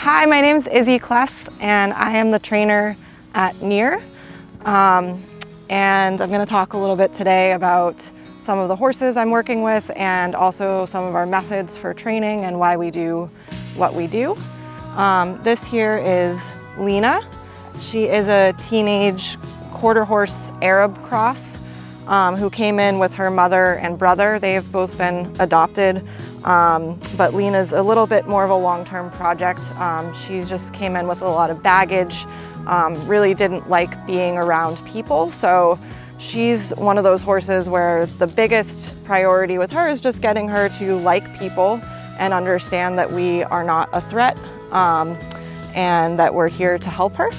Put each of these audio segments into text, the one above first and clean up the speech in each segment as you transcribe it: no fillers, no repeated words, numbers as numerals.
Hi, my name is Issy and I am the trainer at NEER. And I'm going to talk a little bit today about some of the horses I'm working with and also some of our methods for training and why we do what we do. This here is Lena. She is a teenage quarter horse Arab cross who came in with her mother and brother. They have both been adopted, but Lena's a little bit more of a long-term project. She just came in with a lot of baggage, really didn't like being around people. So she's one of those horses where the biggest priority with her is just getting her to like people and understand that we are not a threat and that we're here to help her.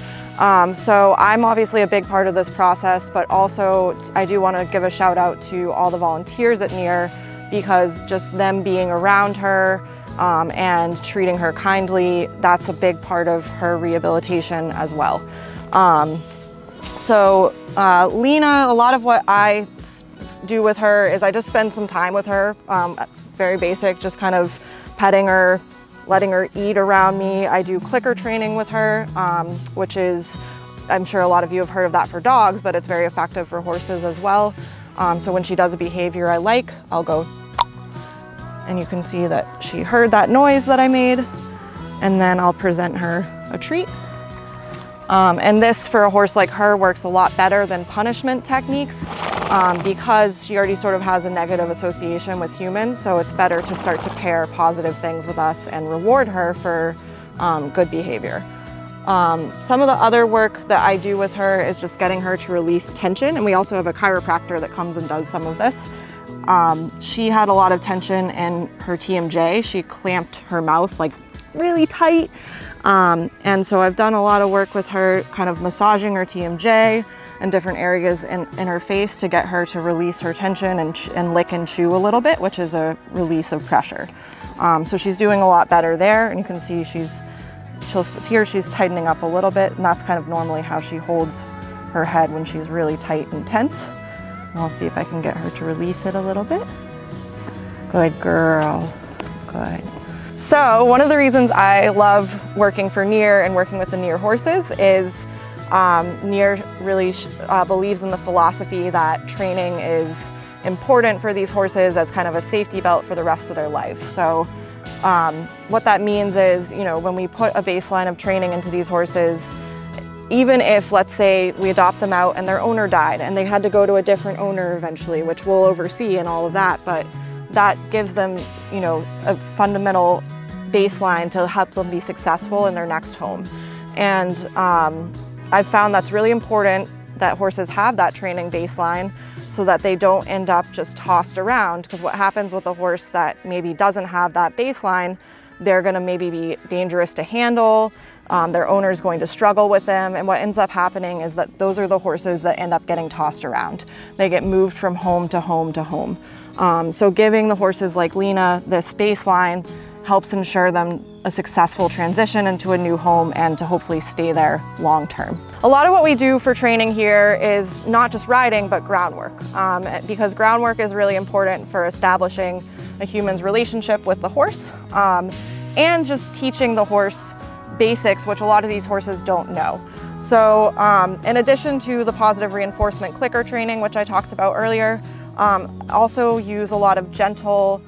So I'm obviously a big part of this process, but also I do want to give a shout out to all the volunteers at NEER, because just them being around her and treating her kindly, that's a big part of her rehabilitation as well. Lena, a lot of what I do with her is I just spend some time with her, very basic, just kind of petting her, letting her eat around me. I do clicker training with her, which is, I'm sure a lot of you have heard of that for dogs, but it's very effective for horses as well. So when she does a behavior I like, I'll go, and you can see that she heard that noise that I made, and then I'll present her a treat. And this, for a horse like her, works a lot better than punishment techniques because she already sort of has a negative association with humans, so it's better to start to pair positive things with us and reward her for good behavior. Some of the other work that I do with her is just getting her to release tension, and we also have a chiropractor that comes and does some of this. She had a lot of tension in her TMJ. She clamped her mouth like really tight. And so I've done a lot of work with her, kind of massaging her TMJ and different areas in her face to get her to release her tension and lick and chew a little bit, which is a release of pressure. So she's doing a lot better there, and you can see she's tightening up a little bit, and that's kind of normally how she holds her head when she's really tight and tense. And I'll see if I can get her to release it a little bit. Good girl, good. So one of the reasons I love working for NEER and working with the NEER horses is NEER really believes in the philosophy that training is important for these horses as kind of a safety belt for the rest of their lives. So what that means is, you know, when we put a baseline of training into these horses, even if, let's say, we adopt them out and their owner died and they had to go to a different owner eventually, which we'll oversee and all of that, but that gives them, you know, a fundamental baseline to help them be successful in their next home. And I've found that's really important that horses have that training baseline so that they don't end up just tossed around, because what happens with a horse that maybe doesn't have that baseline, they're going to maybe be dangerous to handle, their owner's going to struggle with them, and what ends up happening is that those are the horses that end up getting tossed around. They get moved from home to home to home. So giving the horses like Lena this baseline helps ensure them a successful transition into a new home and to hopefully stay there long term. A lot of what we do for training here is not just riding, but groundwork, because groundwork is really important for establishing a human's relationship with the horse and just teaching the horse basics, which a lot of these horses don't know. So in addition to the positive reinforcement clicker training, which I talked about earlier, also use a lot of gentle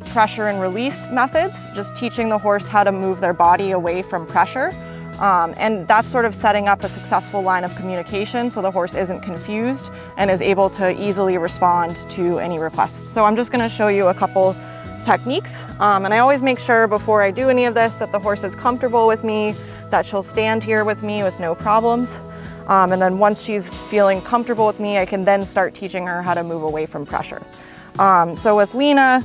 pressure and release methods, just teaching the horse how to move their body away from pressure. And that's sort of setting up a successful line of communication so the horse isn't confused and is able to easily respond to any requests. So I'm just going to show you a couple techniques. And I always make sure before I do any of this that the horse is comfortable with me, that she'll stand here with me with no problems. And then once she's feeling comfortable with me, I can then start teaching her how to move away from pressure. So with Lena,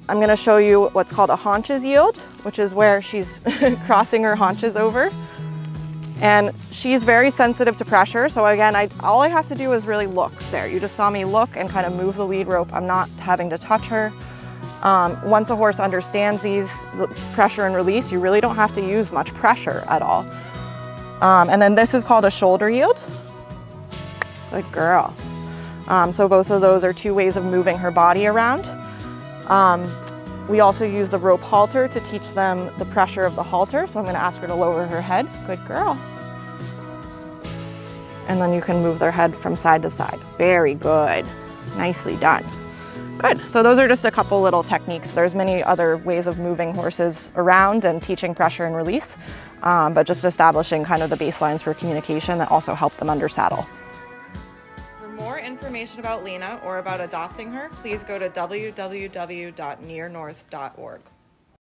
I'm going to show you what's called a haunches yield, which is where she's crossing her haunches over. And she's very sensitive to pressure. So again, all I have to do is really look there. You just saw me look and kind of move the lead rope. I'm not having to touch her. Once a horse understands the pressure and release, you really don't have to use much pressure at all. And then this is called a shoulder yield. Good girl. So both of those are two ways of moving her body around. We also use the rope halter to teach them the pressure of the halter. So I'm going to ask her to lower her head. Good girl. And then you can move their head from side to side. Very good. Nicely done. Good. So those are just a couple little techniques. There's many other ways of moving horses around and teaching pressure and release, but just establishing kind of the baselines for communication that also help them under saddle. For more information about Lena or about adopting her, please go to www.neernorth.org.